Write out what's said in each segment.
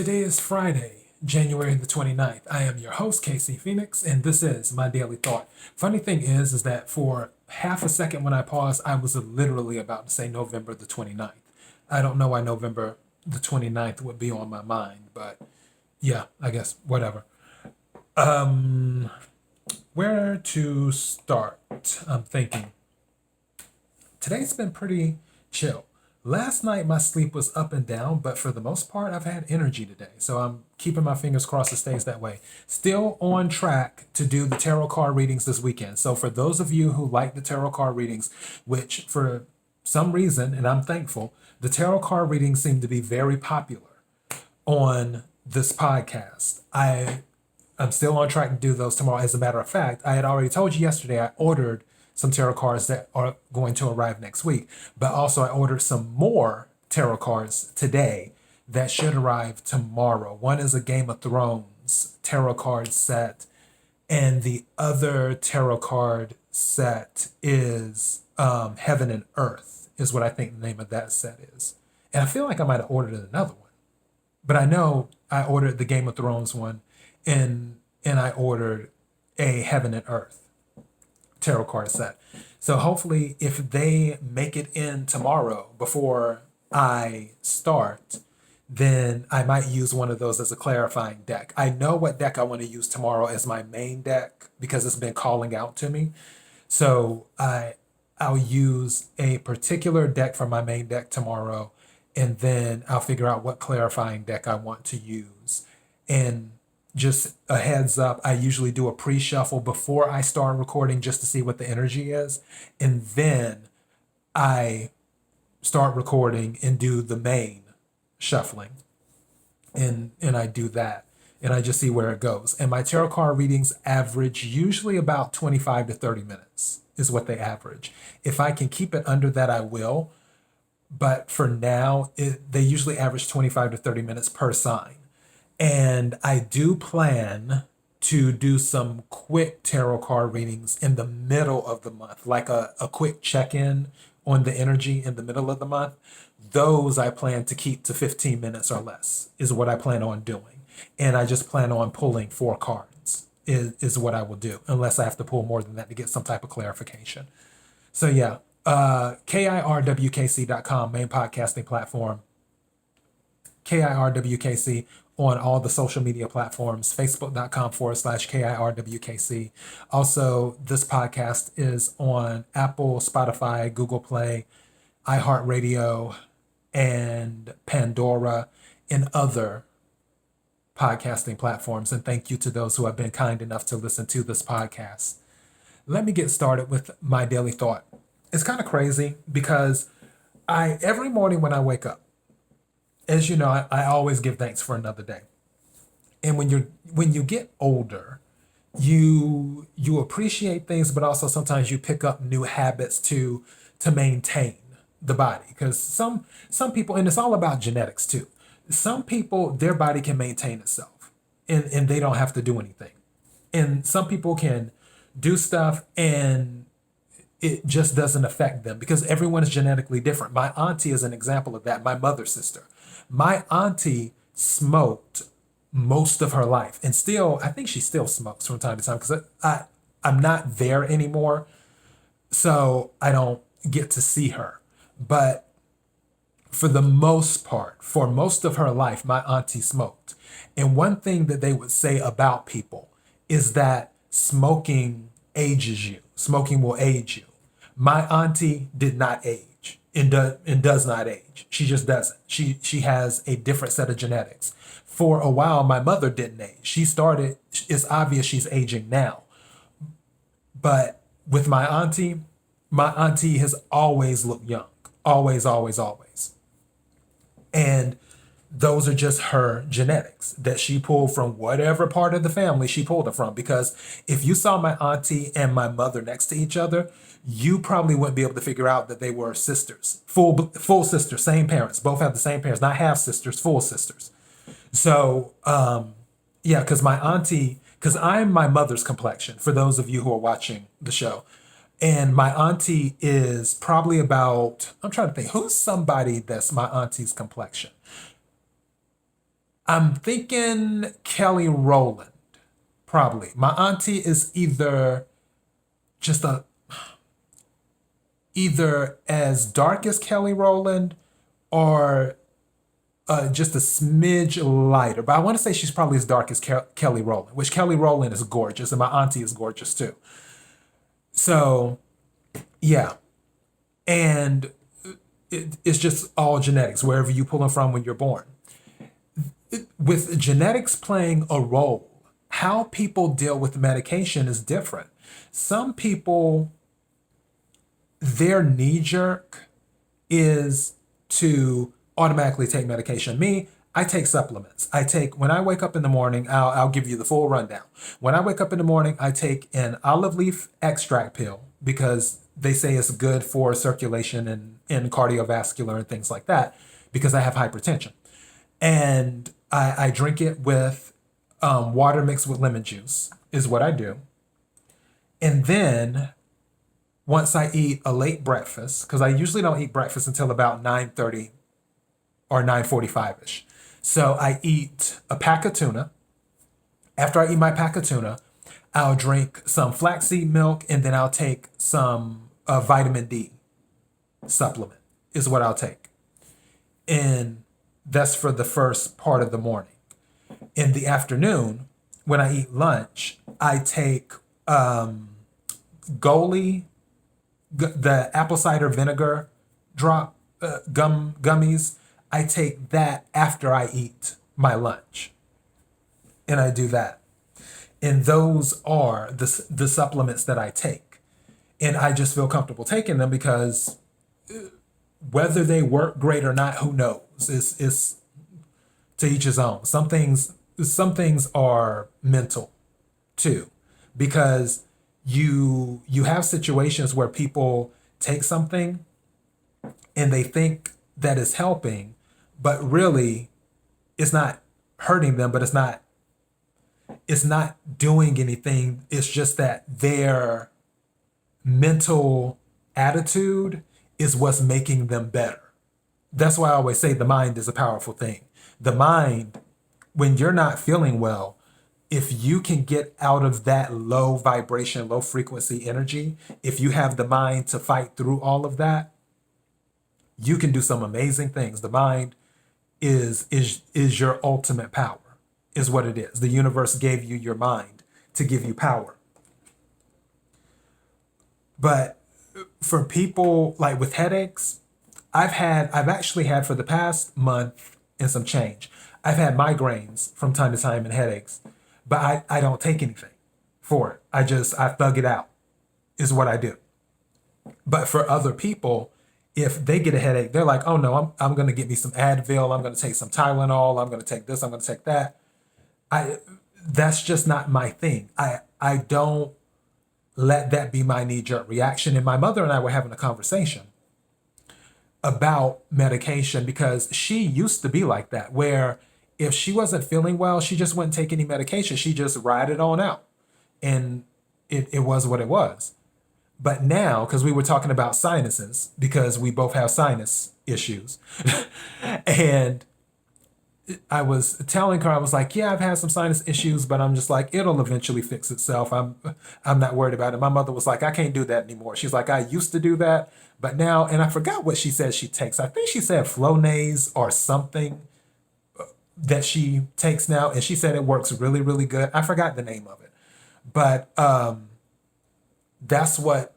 Today is Friday, January the 29th. I am your host, KC Phoenix, and this is my daily thought. Funny thing is that for half a second when I paused, I was literally about to say November the 29th. I don't know why November the 29th would be on my mind, but yeah, I guess whatever. Where to start? I'm thinking. Today's been pretty chill. Last night my sleep was up and down, but for the most part I've had energy today. So I'm keeping my fingers crossed it stays that way. Still on track to do the tarot card readings this weekend. So for those of you who like the tarot card readings, which for some reason, and I'm thankful, the tarot card readings seem to be very popular on this podcast. I'm still on track to do those tomorrow. As a matter of fact, I had already told you yesterday I ordered some tarot cards that are going to arrive next week, but also I ordered some more tarot cards today that should arrive tomorrow. One is a Game of Thrones tarot card set, and the other tarot card set is Heaven and Earth, is what I think the name of that set is. And I feel like I might have ordered another one, but I know I ordered the Game of Thrones one, and I ordered a Heaven and Earth tarot card set. So hopefully if they make it in tomorrow before I start, then I might use one of those as a clarifying deck. I know what deck I want to use tomorrow as my main deck because it's been calling out to me. So I'll use a particular deck for my main deck tomorrow, and then I'll figure out what clarifying deck I want to use. And just a heads up, I usually do a pre-shuffle before I start recording just to see what the energy is. And then I start recording and do the main shuffling. And I do that. And I just see where it goes. And my tarot card readings average usually about 25 to 30 minutes is what they average. If I can keep it under that, I will. But for now, they usually average 25 to 30 minutes per sign. And I do plan to do some quick tarot card readings in the middle of the month, like a quick check-in on the energy in the middle of the month. Those I plan to keep to 15 minutes or less is what I plan on doing. And I just plan on pulling 4 cards is what I will do, unless I have to pull more than that to get some type of clarification. So yeah, KIRWKC.com, main podcasting platform. KIRWKC on all the social media platforms, facebook.com/KIRWKC. Also, this podcast is on Apple, Spotify, Google Play, iHeartRadio, and Pandora, and other podcasting platforms. And thank you to those who have been kind enough to listen to this podcast. Let me get started with my daily thought. It's kind of crazy because every morning when I wake up, as you know, I always give thanks for another day. And when you get older, you appreciate things, but also sometimes you pick up new habits to maintain the body. Because some people, and it's all about genetics too. Some people, their body can maintain itself and they don't have to do anything. And some people can do stuff and it just doesn't affect them because everyone is genetically different. My auntie is an example of that, my mother's sister. My auntie smoked most of her life, and still, I think she still smokes from time to time because I'm not there anymore, so I don't get to see her. But for the most part, for most of her life, my auntie smoked. And one thing that they would say about people is that smoking ages you. Smoking will age you. My auntie did not age. And does not age. She just doesn't. She has a different set of genetics. For a while, my mother didn't age. It's obvious she's aging now. But with my auntie has always looked young. Always, always, always. And those are just her genetics that she pulled from whatever part of the family she pulled it from. Because if you saw my auntie and my mother next to each other, you probably wouldn't be able to figure out that they were sisters, full sisters, same parents, both have the same parents, not half sisters, full sisters. So, yeah, because I'm my mother's complexion, for those of you who are watching the show. And my auntie is probably about, I'm trying to think, who's somebody that's my auntie's complexion? I'm thinking Kelly Rowland, probably. My auntie is just a either as dark as Kelly Rowland or just a smidge lighter. But I want to say she's probably as dark as Kelly Rowland, which Kelly Rowland is gorgeous, and my auntie is gorgeous too. So, yeah. And it's just all genetics, wherever you pull them from when you're born. With genetics playing a role, how people deal with medication is different. Some people, their knee jerk is to automatically take medication. Me, I take supplements. When I wake up in the morning, I'll give you the full rundown. When I wake up in the morning, I take an olive leaf extract pill because they say it's good for circulation and cardiovascular and things like that because I have hypertension. And I drink it with water mixed with lemon juice is what I do. And then once I eat a late breakfast, because I usually don't eat breakfast until about 9:30 or 9:45ish. So I eat a pack of tuna. After I eat my pack of tuna, I'll drink some flaxseed milk and then I'll take some vitamin D supplement is what I'll take. And that's for the first part of the morning. In the afternoon, when I eat lunch, I take Goli, the apple cider vinegar drop gummies. I take that after I eat my lunch. And I do that. And those are the supplements that I take. And I just feel comfortable taking them because whether they work great or not, who knows? It's to each his own. Some things are mental too, because you have situations where people take something and they think that it's helping, but really it's not hurting them, but it's not doing anything. It's just that their mental attitude is what's making them better. That's why I always say the mind is a powerful thing. The mind, when you're not feeling well, if you can get out of that low vibration, low frequency energy, if you have the mind to fight through all of that, you can do some amazing things. The mind is your ultimate power, is what it is. The universe gave you your mind to give you power. But for people like with headaches, I've actually had for the past month and some change, I've had migraines from time to time and headaches, but I don't take anything for it. I thug it out is what I do. But for other people, if they get a headache, they're like, oh no, I'm going to get me some Advil. I'm going to take some Tylenol. I'm going to take this. I'm going to take that. That's just not my thing. I don't let that be my knee-jerk reaction. And my mother and I were having a conversation about medication because she used to be like that, where if she wasn't feeling well, she just wouldn't take any medication. She just ride it on out. And it was what it was. But now, because we were talking about sinuses, because we both have sinus issues, and I was telling her, I was like, yeah, I've had some sinus issues, but I'm just like, it'll eventually fix itself. I'm not worried about it. My mother was like, I can't do that anymore. She's like, I used to do that, but now, and I forgot what she said she takes. I think she said Flonase or something that she takes now, and she said it works really, really good. I forgot the name of it, but that's what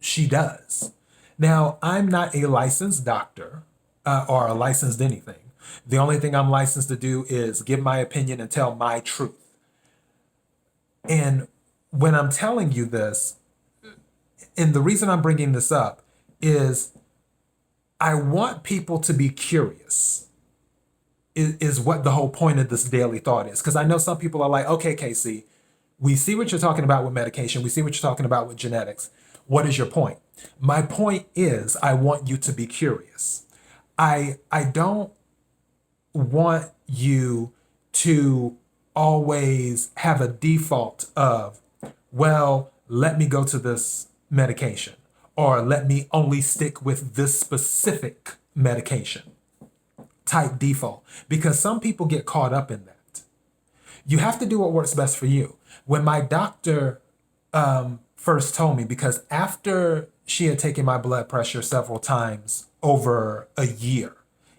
she does. Now, I'm not a licensed doctor or a licensed anything. The only thing I'm licensed to do is give my opinion and tell my truth. And when I'm telling you this, and the reason I'm bringing this up is I want people to be curious, is what the whole point of this daily thought is. Because I know some people are like, okay, Casey, we see what you're talking about with medication. We see what you're talking about with genetics. What is your point? My point is I want you to be curious. I don't want you to always have a default of, well, let me go to this medication, or let me only stick with this specific medication. type default, because some people get caught up in that. You have to do what works best for you. When my doctor first told me, because after she had taken my blood pressure several times over a year,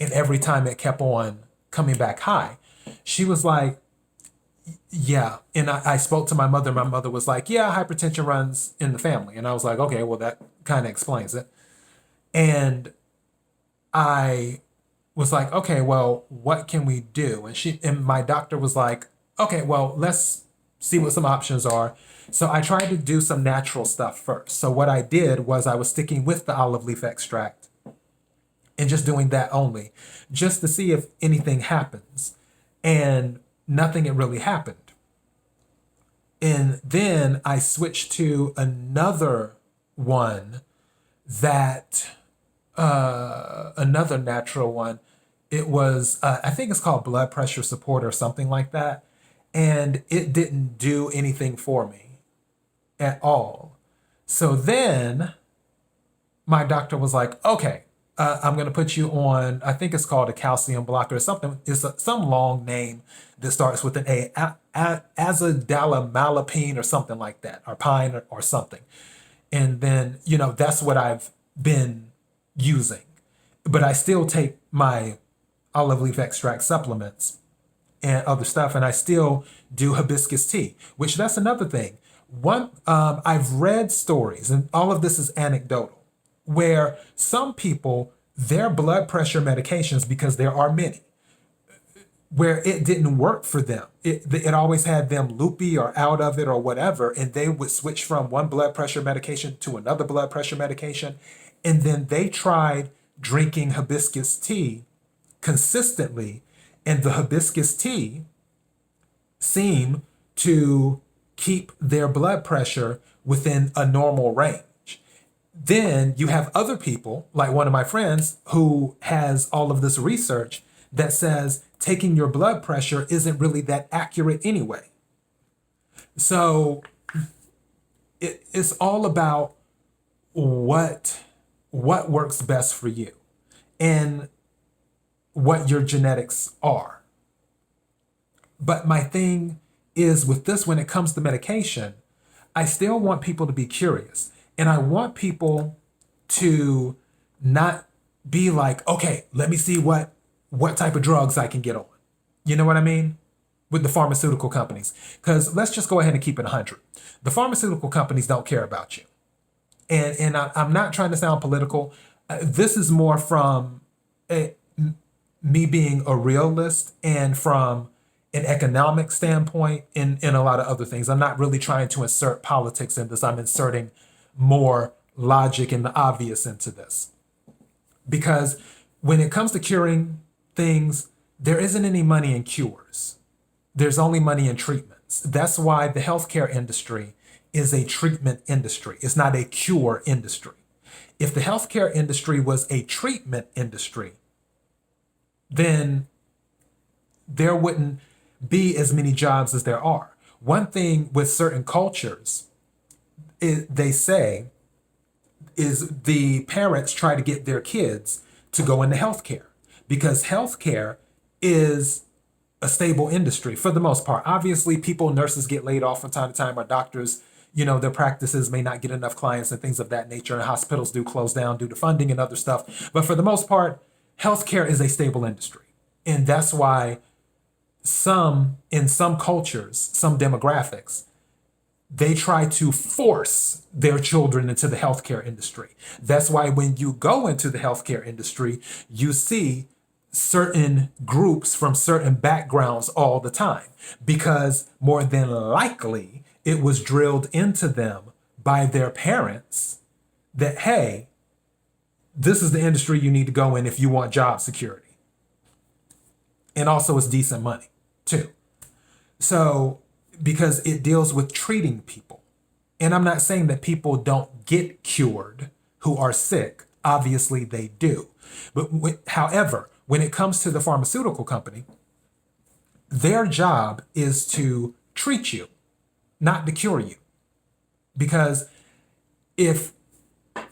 and every time it kept on coming back high, she was like, yeah. And I spoke to my mother. My mother was like, yeah, hypertension runs in the family. And I was like, okay, well, that kind of explains it. And I was like, okay, well, what can we do? And my doctor was like, okay, well, let's see what some options are. So I tried to do some natural stuff first. So what I did was I was sticking with the olive leaf extract and just doing that only, just to see if anything happens. And nothing had really happened. And then I switched to another one that, another natural one. It was, I think it's called blood pressure support or something like that. And it didn't do anything for me at all. So then my doctor was like, okay, I'm going to put you on, I think it's called a calcium blocker or something. It's some long name that starts with an azadalamalapine or something like that, or pine or something. And then, that's what I've been using. But I still take my olive leaf extract supplements and other stuff, and I still do hibiscus tea, which that's another thing. I've read stories, and all of this is anecdotal, where some people, their blood pressure medications, because there are many, where it didn't work for them. It always had them loopy or out of it or whatever, and they would switch from one blood pressure medication to another blood pressure medication, and then they tried drinking hibiscus tea consistently, and the hibiscus tea seemed to keep their blood pressure within a normal range. Then you have other people, like one of my friends, who has all of this research that says taking your blood pressure isn't really that accurate anyway. So it's all about what works best for you and what your genetics are. But my thing is with this, when it comes to medication, I still want people to be curious. And I want people to not be like, okay, let me see what type of drugs I can get on. You know what I mean? With the pharmaceutical companies. Because let's just go ahead and keep it 100. The pharmaceutical companies don't care about you. And I'm not trying to sound political. This is more from me being a realist and from an economic standpoint and a lot of other things. I'm not really trying to insert politics in this. I'm inserting more logic and the obvious into this. Because when it comes to curing things, there isn't any money in cures. There's only money in treatments. That's why the healthcare industry is a treatment industry. It's not a cure industry. If the healthcare industry was a treatment industry, then there wouldn't be as many jobs as there are. One thing with certain cultures, they say, is the parents try to get their kids to go into healthcare because healthcare is a stable industry for the most part. Obviously, nurses get laid off from time to time, or doctors, their practices may not get enough clients and things of that nature, and hospitals do close down due to funding and other stuff. But for the most part, healthcare is a stable industry. And that's why in some cultures, some demographics, they try to force their children into the healthcare industry. That's why when you go into the healthcare industry, you see certain groups from certain backgrounds all the time, because more than likely it was drilled into them by their parents that, hey, this is the industry you need to go in if you want job security. And also it's decent money too. So, because it deals with treating people. And I'm not saying that people don't get cured who are sick. Obviously they do. But however, when it comes to the pharmaceutical company, their job is to treat you, not to cure you. Because if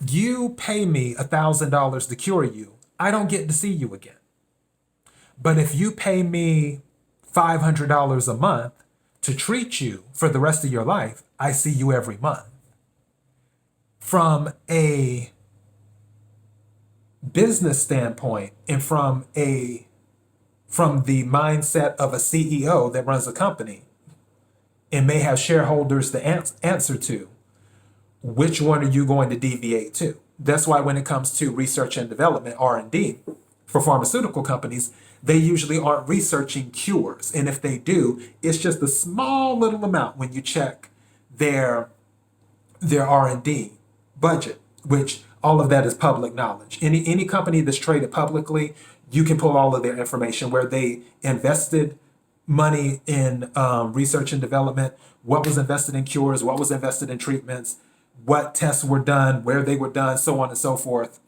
you pay me $1,000 to cure you, I don't get to see you again. But if you pay me $500 a month to treat you for the rest of your life, I see you every month. From a business standpoint and from the mindset of a CEO that runs a company and may have shareholders to answer to, which one are you going to deviate to? That's why when it comes to research and development, R&D, for pharmaceutical companies, they usually aren't researching cures. And if they do, it's just a small little amount when you check their R&D budget, which all of that is public knowledge. Any company that's traded publicly, you can pull all of their information where they invested money in research and development, what was invested in cures, what was invested in treatments, what tests were done, where they were done, so on and so forth.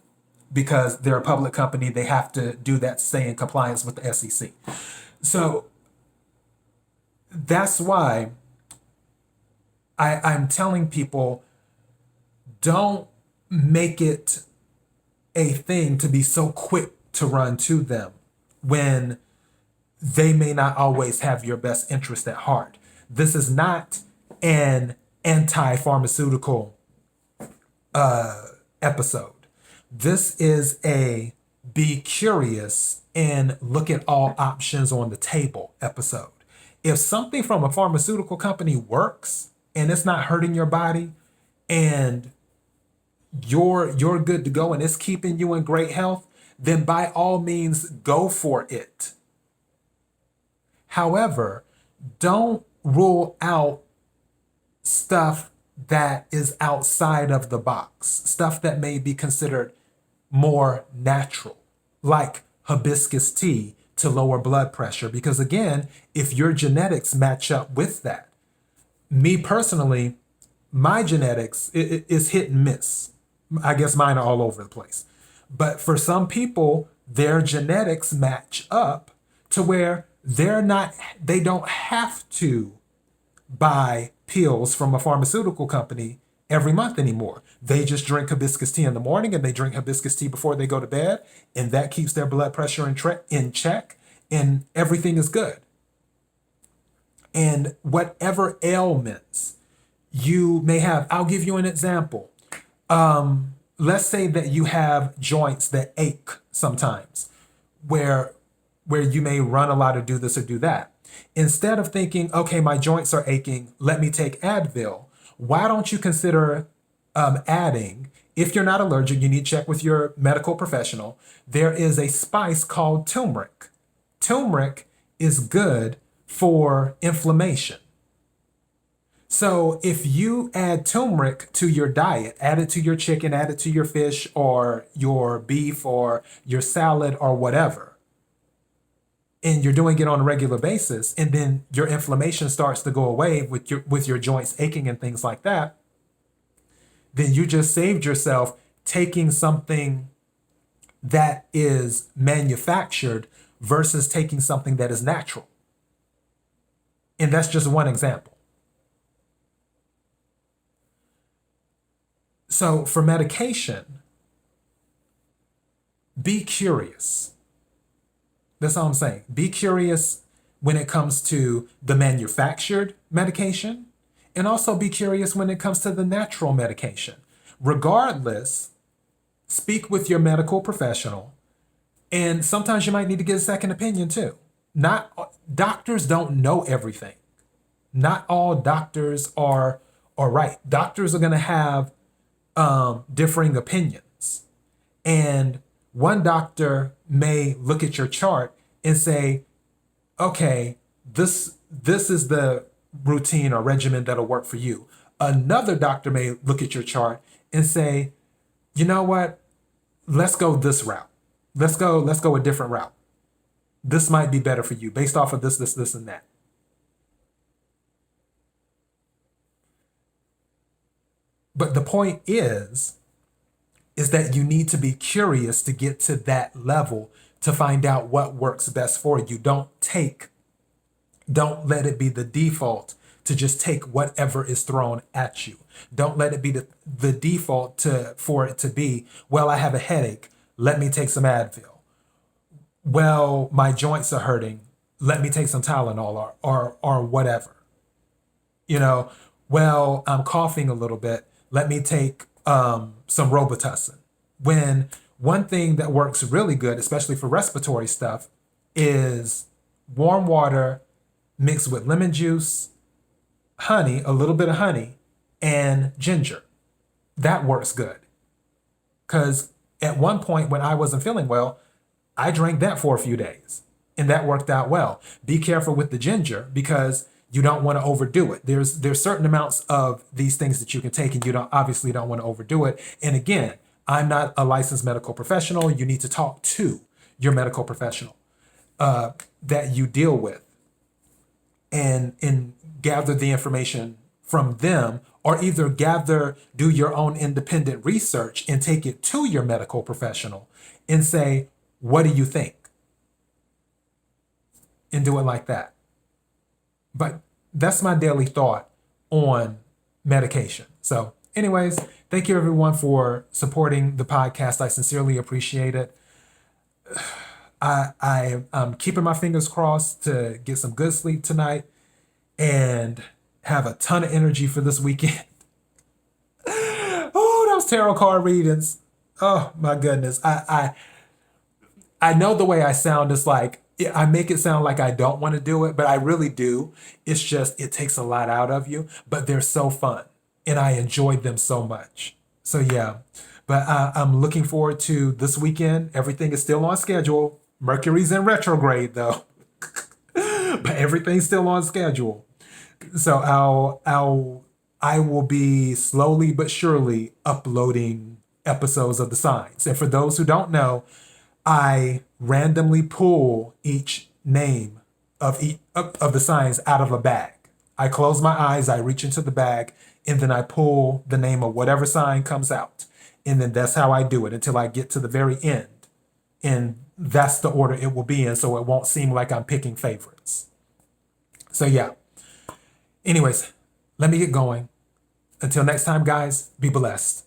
Because they're a public company, they have to do that to stay in compliance with the SEC. So that's why I'm telling people, don't make it a thing to be so quick to run to them when they may not always have your best interest at heart. This is not an anti-pharmaceutical episode. This is a be curious and look at all options on the table episode. If something from a pharmaceutical company works and it's not hurting your body and you're good to go and it's keeping you in great health, then by all means go for it. However, don't rule out stuff that is outside of the box, stuff that may be considered more natural, like hibiscus tea to lower blood pressure. Because again, if your genetics match up with that, me personally, my genetics is hit and miss. I guess mine are all over the place. But for some people, their genetics match up to where they don't have to buy pills from a pharmaceutical company every month anymore. They just drink hibiscus tea in the morning and they drink hibiscus tea before they go to bed, and that keeps their blood pressure in check, and everything is good. And whatever ailments you may have, I'll give you an example. Let's say that you have joints that ache sometimes, where you may run a lot or do this or do that. Instead of thinking, okay, my joints are aching, let me take Advil, why don't you consider adding, if you're not allergic, you need to check with your medical professional, there is a spice called turmeric. Turmeric is good for inflammation. So if you add turmeric to your diet, add it to your chicken, add it to your fish or your beef or your salad or whatever, and you're doing it on a regular basis, and then your inflammation starts to go away with your joints aching and things like that, then you just saved yourself taking something that is manufactured versus taking something that is natural. And that's just one example. So for medication, be curious. That's all I'm saying. Be curious when it comes to the manufactured medication, and also be curious when it comes to the natural medication. Regardless, speak with your medical professional, and sometimes you might need to get a second opinion too. Doctors don't know everything. Not all doctors are right. Doctors are going to have differing opinions. And one doctor may look at your chart and say, okay, this is the routine or regimen that'll work for you. Another doctor may look at your chart and say, you know what, let's go this route. Let's go a different route. This might be better for you based off of this, and that. But the point is that you need to be curious to get to that level to find out what works best for you. Don't let it be the default to just take whatever is thrown at you. Don't let it be the default for it to be, well, I have a headache, let me take some Advil. well, my joints are hurting. Let me take some Tylenol or whatever. You know, well, I'm coughing a little bit. Let me take some Robitussin. When one thing that works really good, especially for respiratory stuff, is warm water mixed with lemon juice, honey, a little bit of honey, and ginger. That works good. Because at one point when I wasn't feeling well, I drank that for a few days and that worked out well. Be careful with the ginger because you don't want to overdo it. There's certain amounts of these things that you can take and you obviously don't want to overdo it. And again, I'm not a licensed medical professional. You need to talk to your medical professional that you deal with and gather the information from them, or either do your own independent research and take it to your medical professional and say, what do you think? And do it like that. But that's my daily thought on medication. So anyways, thank you everyone for supporting the podcast. I sincerely appreciate it. I'm keeping my fingers crossed to get some good sleep tonight and have a ton of energy for this weekend. Oh, those tarot card readings. Oh my goodness. I know the way I sound is like, I make it sound like I don't want to do it, but I really do. It's just, it takes a lot out of you, but they're so fun and I enjoyed them so much. So yeah, but I'm looking forward to this weekend. Everything is still on schedule. Mercury's in retrograde though, but everything's still on schedule. So I will be slowly but surely uploading episodes of the signs. And for those who don't know, I randomly pull each name of the signs out of a bag. I close my eyes, I reach into the bag, and then I pull the name of whatever sign comes out. And then that's how I do it until I get to the very end. And that's the order it will be in, so it won't seem like I'm picking favorites. So yeah. Anyways, let me get going. Until next time, guys, be blessed.